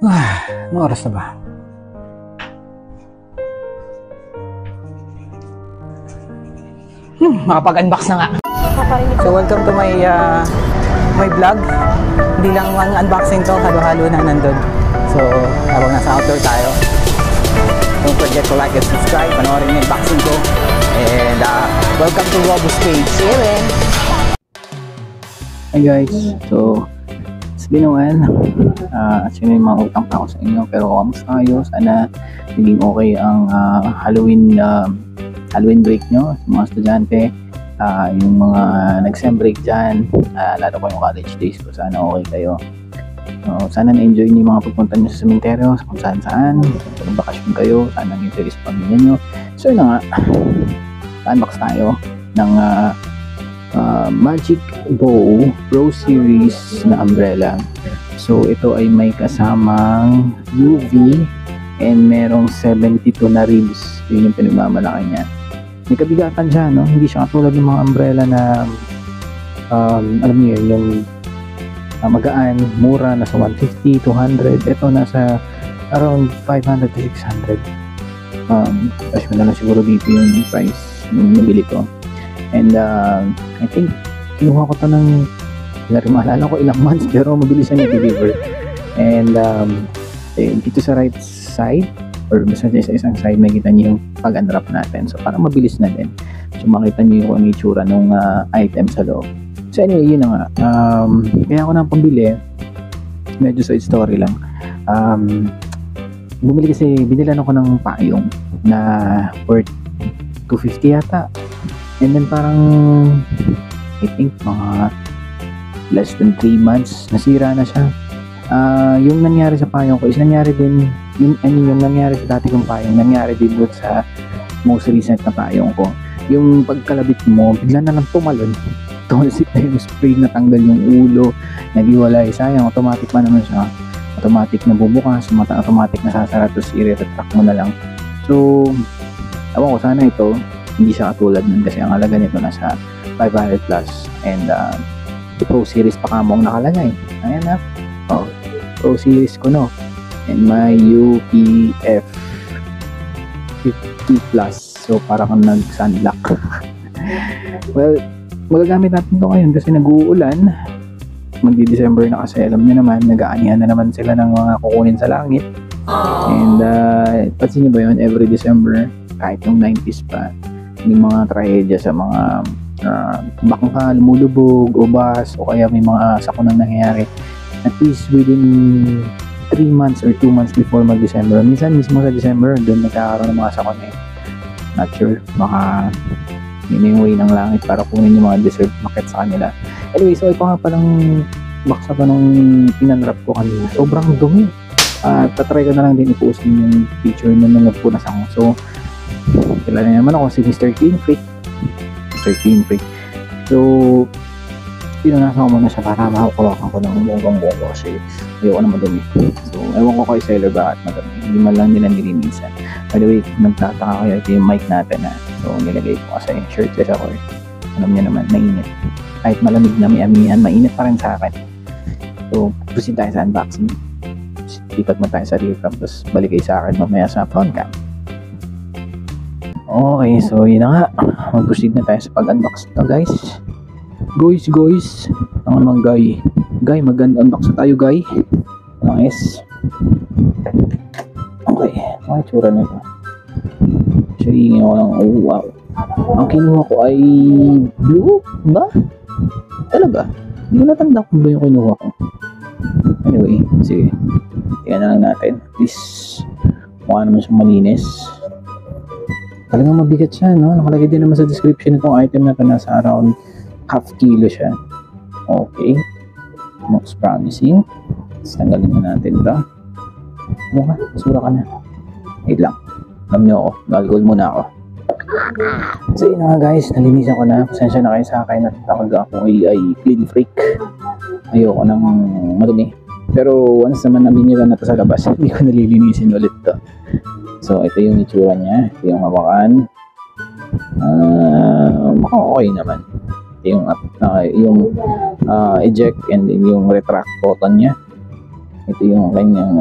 Anong oras na ba? Makapag-unbox na nga. So welcome to my vlog. Hindi lang ang unboxing to, halo-halo na nandun. So habang nasa outdoor tayo, don't forget to like and subscribe. Panoorin yung unboxing ko. And welcome to Robust Page. See you then! Hi guys, so it's been a while. Actually may mga utang pa ako sa inyo, pero kamusta kayo? Sana naging okay ang Halloween break nyo sa mga estudyante, yung mga nag-sem break dyan, lalo ko yung college days ko. Sana okay kayo. Sana na-enjoy nyo yung mga pupunta nyo sa sementeryo, kung saan kung bakasyon kayo, sana nag-interest sa pamilya nyo. So yun na nga, unbox tayo ng Magic Bow Pro Series na umbrella. So ito ay may kasamang UV and merong 72 na ribs. Yun yung pinagmamalaki niya. May kabigatan siya, no? Hindi siya katulad ng mga umbrella na alam niyo yun, yung magaan, mura, nasa 150, 200. Ito nasa around 500 to 600. Cash mo na lang siguro dito yung price yung nabili ko. And I think kinuha ko to ng, hindi rin maalala ko ilang months, pero mabilis siya na-deliver. And dito sa right side or basta sa isang side, makita niyo yung pag-unwrap natin. So parang mabilis na din. So makita niyo yung itsura ng item sa loob. So anyway, yun na nga. Kaya ako nang pambili, medyo side story lang. Bumili kasi, binilan ako ng payong na worth 250 yata. And then parang I think mga less than 3 months nasira na siya. Yung nangyari sa payong ko is nangyari din yung nangyari sa dati kong payong, nangyari din doon sa most recent na payong ko. Yung pagkalabit mo, bigla na lang tumalon. Tumalsik na yung spray, natanggal yung ulo, nag-iwalay. Sayang, automatic pa naman siya. Automatic na bubukas, automatic na sasara, tapos i-retract mo na lang. So, ewan ko, sana ito hindi siya katulad nun kasi ang halaga nito nasa 500 plus. And Pro Series pa kamo ang nakalagay. Ayan na. Pro Series ko, no? And my UPF 50 plus. So para kang nag-sunlock. Well, magagamit natin ito ngayon kasi nag-uulan. Magdi-December na kasi, alam niyo naman, nag-aanihan na naman sila ng mga kukunin sa langit. And pansin niyo ba yun, every December, kahit yung 90s pa, may mga trahedya sa mga bangka, lumulubog, ubas, o kaya may mga sakunang nangyayari. At least within 3 months or 2 months before mag-December. Minsan mismo sa December, doon nagkakaroon ng mga sakon eh. Not sure, baka yun yung way ng langit para kunin yung mga deserved market sa kanila. Anyway, so ito nga palang baksa pa nung pinanrap ko kanina. Sobrang dumi. Tatry ko na lang din i-post yung picture nung nagpunas ako. So, kilala naman ako si Mr. Clean Freak. Mr. Clean Freak. So, pinunasan ko muna siya para makakulokan ko ng bonggang-bonggo kasi ayoko na madumi. So, ewan ko kay seller bakit madumi. Hindi man lang nila nilinisan. By the way, kung nagtataka kayo, ito yung mic natin na. So, nilagay ko kasi shirtless ako. Alam niyo naman, mainit. Kahit malamig na may amihan, mainit pa rin sa akin. So, proceed tayo sa unboxing. Lipat mo tayo sa rear cam, tapos balik kayo sa akin mamaya sa front cam. Okay, so yun na nga. Mag-proceed na tayo sa pag-unbox ito, guys. Guys. Ano naman, guy? Guy, mag-unbox na tayo, guy. Nice. Okay, mga tsura na ito. Actually, ngayon ko lang, oh wow. Ang kinuha ko ay blue ba? Talaga? Hindi ko natanda kung ba yung kinuha ko. Anyway, sige. Tingnan na lang natin. Please, mukha naman siyang malinis. Talagang mabigat siya, no? Nakalagay din naman sa description itong item na ito, nasa around half kilo siya. Okay. Looks promising. Tanggalin na natin ito. Mukha, sura ka na. Wait lang. Alam niyo ako, galgol muna ako. So yun nga guys, nalinisan ko na. Pasensya na kayo sa akin at ako ay clean freak. Ayoko nang madumi. Pero once naman nabinila na ito sa labas, hindi ko nalilinisin ulit ito. So ito yung itsura niya. Ito yung hawakan. Okay naman. Ito yung eject and then yung retract button niya. Ito yung kanyang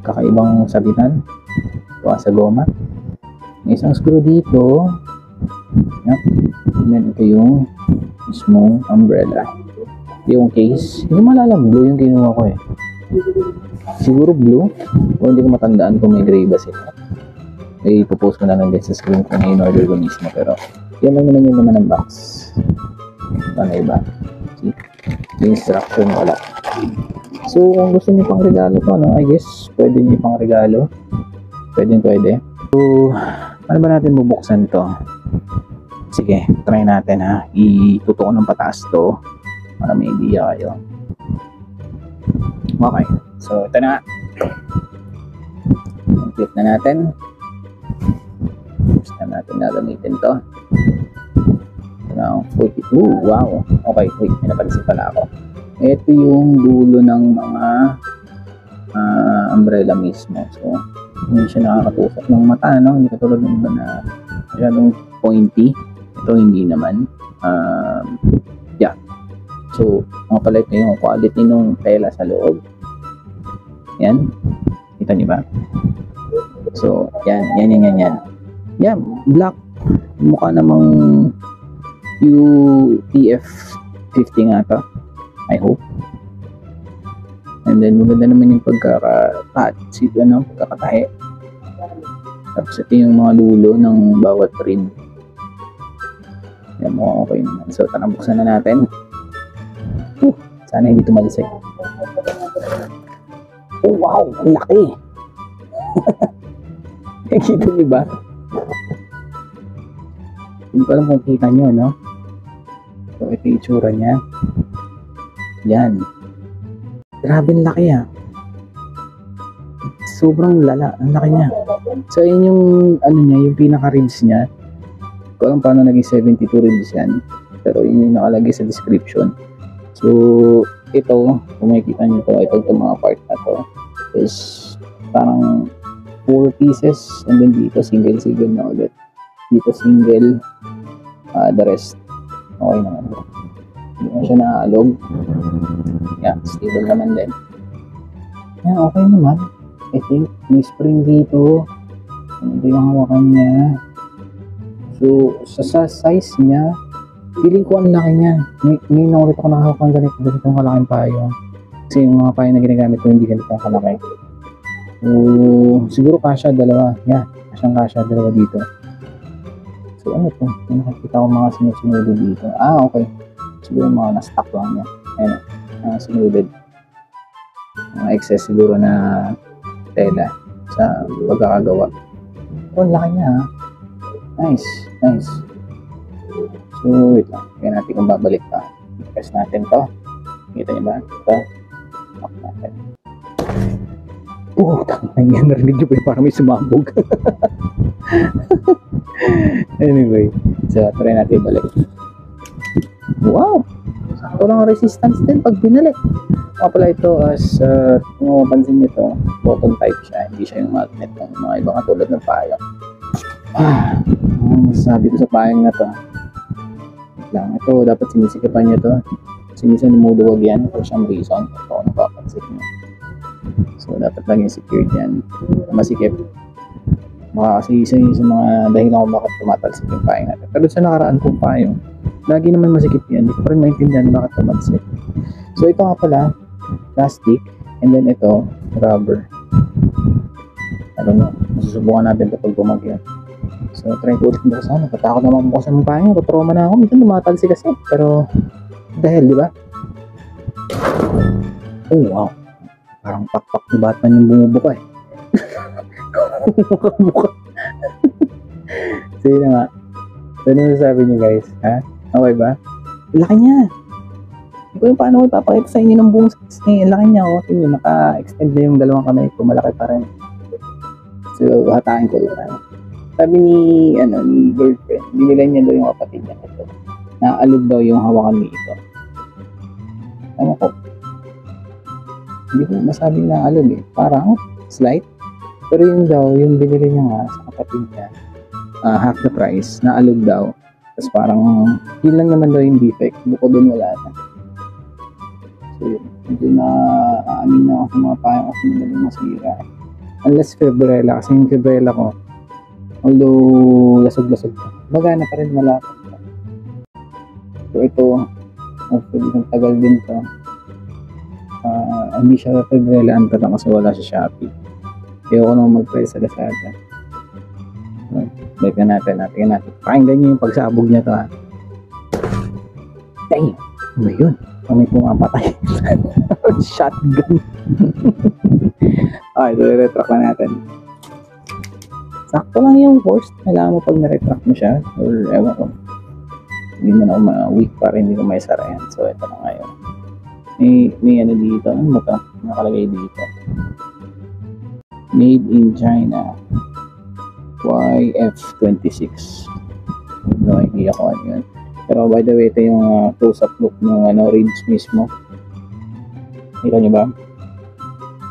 kakaibang sabitan. Ito sa goma. May isang screw dito. Yep. And then ito yung mismong umbrella. Yung case. Hindi malala blue yung kinuha ko eh. Siguro blue. O hindi ko matandaan kung may gray ba sila. Eh, ipopost ko na lang din sa screen kung in-order ko mismo. Pero yan lang naman yung naman ng box. Ano iba? See? Yung instruction wala. So, kung gusto niyo pang regalo to, I guess, pwede niyo pang regalo. Pwede. So, ano ba natin bubuksan to? Sige, try natin ha. Ituto ko ng pataas to para may idea kayo. Okay. So, ito na. Clip na natin. Gusto na natin gagamitin to. Now, wow. Okay, wait. May napansin pala ako. Ito yung dulo ng mga umbrella mismo. So, hindi siya nakakatusok ng mata, no? Hindi katulad ng iba na masyadong pointy. Ito hindi naman. Yeah. So, mga pala ito yung quality ng tela sa loob. Yan. Kita niyo ba? So, yan. Yan, black. Mukha namang UTF 50 nga to. I hope. And then, maganda naman yung pagkakatahe. Tapos ito yung mga dulo ng bawat rib. Yan, mukhang okay naman. So, tara, buksan na natin. Sana hindi tumalisik. Oh, wow! Ang laki! Nakikita niyo ba? Hindi ko alam kung kita nyo, no? So, ito yung itsura niya. Yan. Grabe ang laki Sobrang lala. Ang laki niya. So, yun yung, yung pinaka-ribs niya. Hindi ko alam paano naging 72 ribs yan. Pero yun yung nakalagay sa description. So, ito, kung makikita nyo to, itong mga part na to, is parang 4 pieces. And then dito, single na ulit. Dito, single. The rest. Okay naman. Hindi na siya naaalog. Yeah, stable naman din. Yeah, okay naman. I think may spring dito. Ito yung hawakan niya. So, sa size niya, feeling ko ang laki niya. May nakulit ako nakahawakan ganitong kalaking payo. Kasi yung mga payo na ginagamit ko hindi ganitong kalaki. So, siguro kasya dalawa. Yeah, kasya dalawa dito. So, ano to? May nakikita ko mga sinusunod dito. Okay. Siguro mga na-stock lang niya. Ayan, sinulid. Mga excess siguro na tela sa pagkakagawa. Oh, laki niya Nice. So, wait lang. Kaya natin kung babalik pa. Press natin to. Kita niyo ba? Ito. Lock natin. Tangin yan. Narinig niyo pa parang may sumabog. Anyway. So, try natin balik. Wow! Sakto lang resistance din pag binalik. Pala ito as kung mapansin nyo ito, button type siya. Hindi siya yung magnet ng mga ibang katulad ng payong. Masasabi ko sa payong na to. Ito, dapat sinisikipan nyo to. Minsan lumuluwag yan for some reason. Ito ako napapansin nyo. So, dapat laging secured yan. Masikip. Baka kasi isa yung sa mga dahilan kung bakit tumatalsik yung payong natin. Pero sa nakaraan kong payong, lagi naman masikip yan. Hindi ko rin maintindihan bakit tumatalsik. So, ito nga pala, plastic. And then ito, rubber. I don't know. Masusubukan natin kapag bumagyan. So, try ko ulit buksan. Napatakot naman buksan ng payong. Patroma na ako. Minsan tumatalsik kasi. Pero, dahil, di ba? Oh, wow. Parang pakpak ni Batman yung bumubuka eh. Mukha. Sige na nga. So, ano masasabi nyo guys? Ha? Okay ba? Laki niya. Hindi ko yung paano ko ipapakita sa inyo ng buong size niya. Laki niya. Oh. Tingnan, naka-extend na yung dalawang kamay ko. Malaki pa rin. So, hatain ko yun. Sabi ni girlfriend, binilan niya daw yung kapatid niya ito. Naalog daw yung hawakan ni ito. Ano ko? Hindi ko masabing naalog eh. Parang slight. Pero yun daw, yung binili niya nga sa kapatid niya, half the price, naalog daw. Tapos parang, yun lang naman daw yung defect. Bukod doon wala na. So yun. medyo na aamin na ako sa mga payo kasi madaling masira. Unless Febrella, kasi yung Febrella ko, although lasog-lasog pa, magana pa rin, malapit pa. So ito, hopefully ng tagal din to. Hindi siya Febrella antad kasi wala sa Shopee. Ayoko naman mag-try sa Lazada. Balik na natin. Pakinggan nyo yung pagsabog niya to ha. Dang! Ano yun? May pumapatay. Shotgun. Okay, so retract na natin. Sakto lang yung force. Kailangan mo pag na-retract mo siya. Or ewan ko. Hindi man ako weak pa rin. Hindi ko may sara yan. So ito na ngayon. May ano dito. Ano ba? Nakalagay dito. Made in China. YF26. No idea ko ano yun. Pero by the way, ito yung close-up look ng ridge mismo. Kita nyo ba?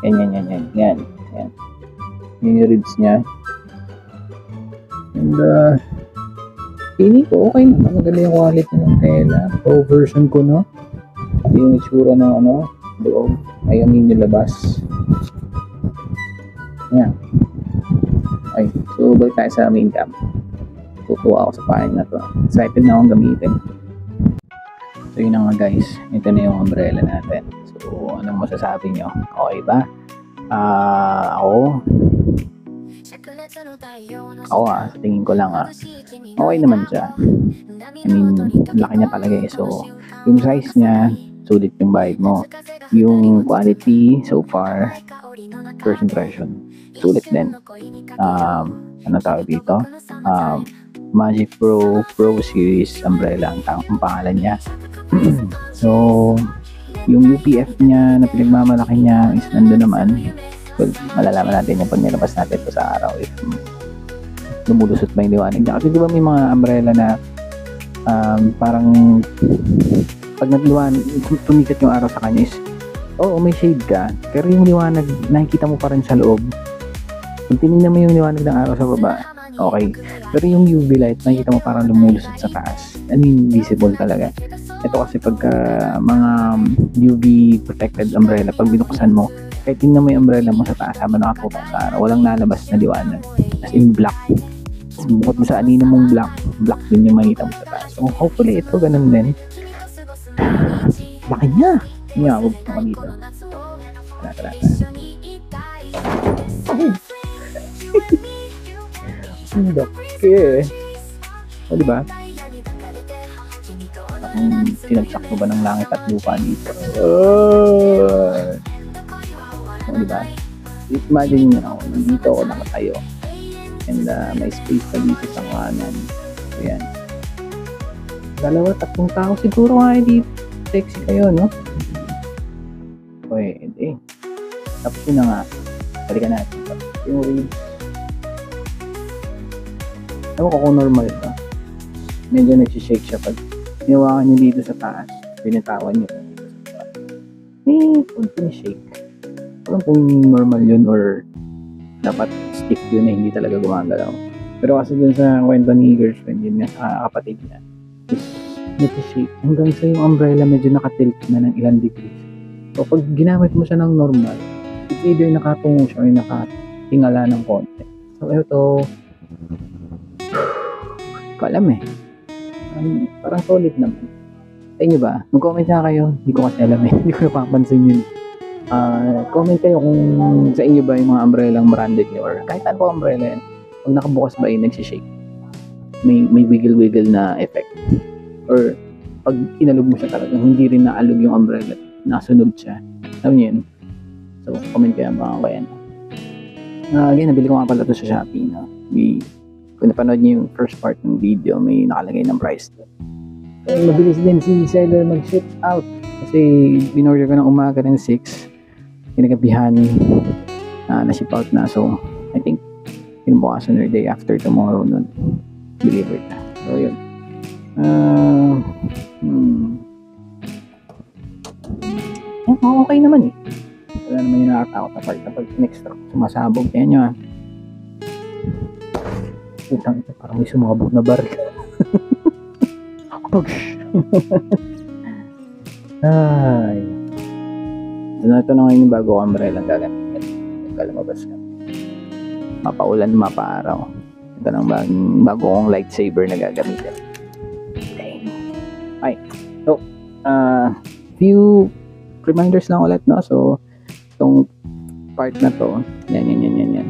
Yan. Yan yung ridge niya. And feeling ko okay naman. Maganda yung quality ng tela. Pro version ko, no? Ito yung itsura ng loob. Ayan yung labas. Yan. Okay, so balik tayo sa main cam. Tutuwa ako sa pahin na to. Excited na akong gamitin. So yun na nga guys. Ito na yung umbrella natin. So anong masasabi nyo? Okay ba? Ako sa tingin ko lang okay naman siya. I mean, laki niya talaga eh. So yung size niya, sulit yung bayad mo. Yung quality so far, first impression, sulit din. Ano tawag dito? Magic Pro Series umbrella ang pangalan niya. So yung UPF niya na pinagmamalaki niya is nandun naman. Well, malalaman natin yung pag nilabas natin ito sa araw if lumulusot ba yung liwanag niya. Kasi di ba may mga umbrella na parang pag nagliwanag, tumikat yung araw sa kanya is may shade ka, pero yung liwanag nakikita mo pa rin sa loob. Kung tinignan mo yung liwanag ng araw sa baba, okay. Pero yung UV light, nakikita mo parang lumulusot sa taas. I mean, visible talaga. Ito kasi pagka mga UV protected umbrella, pag binuksan mo, kahit tingnan mo yung umbrella mo sa taas habang nakatutok sa araw, walang nalabas na liwanag. As in black. Bukod mo sa anino mong black din yung makita mo sa taas. So hopefully ito ganun din. Laki niya! Huwag mo dito. Tara. Okay. O diba? Sinagsak mo ba ng langit at lupa dito? O diba? Imagine nyo ako, nandito ako nakatayo. And may space pa dito sa kanan. Ayan. 2-3 tao siguro nga dito. Sexy kayo, no? Pwede. Tapos yun na nga. Balikan natin. Yung read. Ewan ko kung normal ito. Medyo nagsishake siya pag hinawakan nyo dito sa taas. Pinitawan nyo dito sa taas. May konting shake. Alam kung normal yun or dapat stick yun na hindi talaga gumagalaw. Pero kasi dun sa kwento ni girlfriend yun nga sa kapatid niya is nagsishake hanggang sa yung umbrella medyo nakatilt na ng ilang degrees. So pag ginamit mo siya ng normal, it's either nakatungo siya o nakatingala ng konti. So ito ko alam eh. Parang solid naman. Sa inyo ba? Mag-comment na kayo. Hindi ko kasi alam eh. Hindi ko napapansin yun. Comment kayo kung sa inyo ba yung mga umbrella ang branded nyo or kahit ano po umbrella yan. Pag nakabukas ba yun, nagsishake. May wiggle-wiggle na effect. Or pag inalog mo siya talagang hindi rin naalog yung umbrella. Nasunog siya. Alam niyo yun? So, comment kayo mga kayan. Again, nabili ko nga pala ito sa Shopee. No? Kung napanood niyo yung first part ng video, may nakalagay ng price doon. So, mabilis din si seller mag-ship out. Kasi binorder ko ng umaga ng 6. Kinagabihan na-ship out na. So, I think pinubukasan or day after tomorrow nun delivered na. So, yun. Okay naman eh. Wala naman yung nakatakot na part na pag next truck sumasabog. Kaya nyo Utang ito, parang may sumabog na baril. Ay. So, ito na ngayon yung bago ko umbrella ang gagamitin. Lumabas ka. Mapaulan, mapaaraw. Ito na bago kong lightsaber na gagamitin. Okay. Ay. So, few reminders lang ulit, no? So, itong part na to, yan.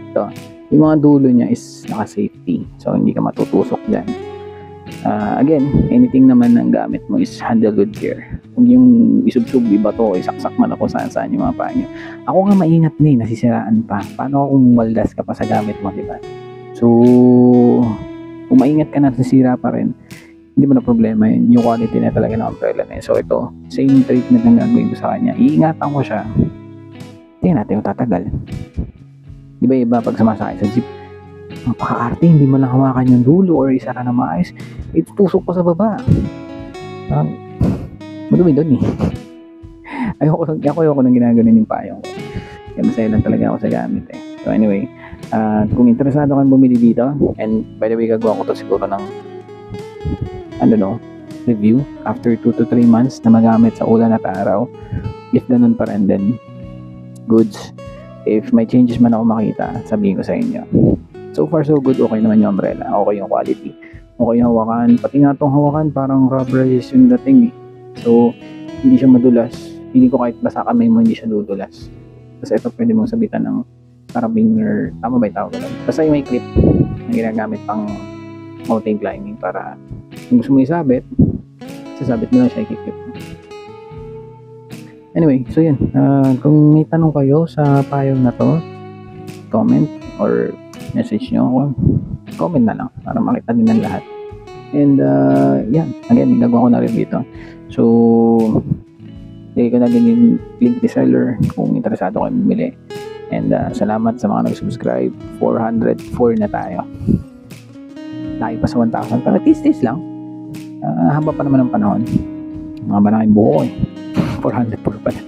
Ito, yung mga dulo niya is naka-safety. So, hindi ka matutusok dyan. Again, anything naman ng gamit mo is handle with care. Kung yung isubsub, iba to, isaksak man ako saan yung mga paa nyo. Ako nga maingat na nasisiraan pa. Paano kung waldas ka pa sa gamit mo, diba? So, kung maingat ka na, nasisira pa rin, hindi mo na problema yun. Yung quality na talaga ng umbrella na yun. So, ito, same treatment ang gagawin ko sa kanya. Iingatan ko siya. Tingnan natin yung tatagal. Diba iba pag sumasakay sa jeep, napaka-arte, hindi mo lang hawakan yung dulo or isa ka na maayos, itutusok pa sa baba. Madumi doon eh. Ayoko nang ginaganon yung payong ko. Kaya masaya lang talaga ako sa gamit eh. So anyway, kung interesado kang bumili dito, and by the way, gagawa ko to siguro ng review after 2 to 3 months na magamit sa ulan at araw. If ganun pa rin, then goods. If may changes man ako makita, sabihin ko sa inyo. So far so good, okay naman yung umbrella, okay yung quality, okay yung hawakan, pati nga itong hawakan parang rubberized yung dating eh. So hindi siya madulas, hindi ko kahit basa kamay mo hindi siya dudulas. Kasi ito pwede mong sabitan ng carabiner, tama ba yung tawag doon? Basta yung may clip na ginagamit pang mountain climbing para kung gusto mo isabit, sasabit mo lang siya, i-clip mo. Anyway, so yun, kung may tanong kayo sa payong na to, comment or message nyo ako, comment na lang para makita din ng lahat. And yan, again, nagawa ko na rin dito. So lagay ko na din yung link ni seller kung interesado kayo bumili. And salamat sa mga nag-subscribe. 404 na tayo. Tayo pa sa 1,000. Pero tis-tis lang. Haba pa naman ng panahon. Mga ba na yung buho eh. 404 pa na.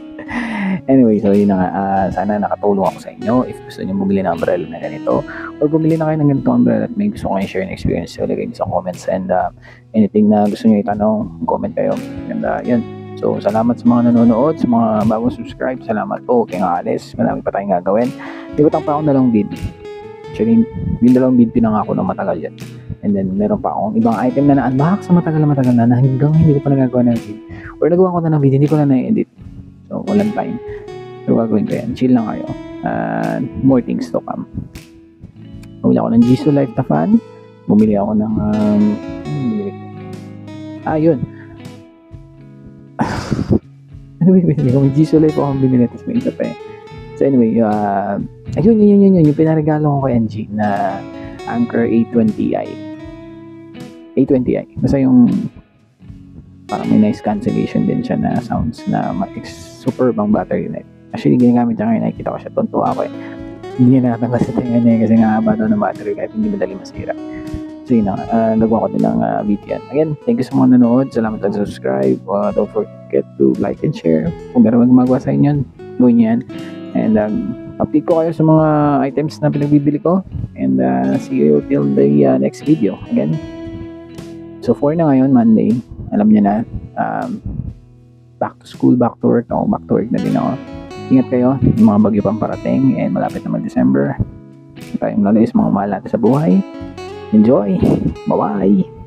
Anyway, so yun na nga, sana nakatulong ako sa inyo. If gusto nyo bumili ng umbrella na ganito or bumili na kayo ng ganito umbrella at may gusto kayo share ng experience, so lagay nyo sa comments, and anything na gusto nyo itanong, comment kayo. And yun, so salamat sa mga nanonood, sa mga bagong subscribe, salamat po kay Alice, marami pa tayong gagawin. Ibutang pa akong dalawang bid. Actually, yung dalawang bid pinangako na matagal yan. And then meron pa akong ibang item na na-unbox sa matagal na hanggang hindi ko pa nagagawa ng video or nagawa ko na ng video, hindi ko na na-edit. So, walang time. So, gagawin ko yan. Chill lang kayo. More things to come. Bumili ako ng Jisoo Life na fan. Bumili ako ng yun. Ano binili ko? May Jisoo Life ako binili. Tapos may isa pa eh. So anyway, ayun. Yung pinaregalo ko kay NG na Anker A20i. A20i. Basta yung parang may nice cancellation din siya na sounds na super bang battery life. Actually, ginagamit niya ngayon, nakikita ko siya, tuntua ako eh. Hindi niya natanggal sa tinga niya kasi nga haba daw ng battery life, hindi madali masira. So yun na, nagawa ko din ng video. Again, thank you sa mga nanood, salamat sa subscribe. Don't forget to like and share. Kung meron magmagawa sa inyo, gawin niyo yan. And update ko kayo sa mga items na pinagbibili ko. And see you till the next video. Again, so for na ngayon, Monday, alam niyo na, back to school, back to work. Ako, back to work na din ako. Ingat kayo, yung mga bagyo pang parating, and malapit na mag-December. Tayong lalis, mga mahal natin sa buhay. Enjoy! Bye-bye!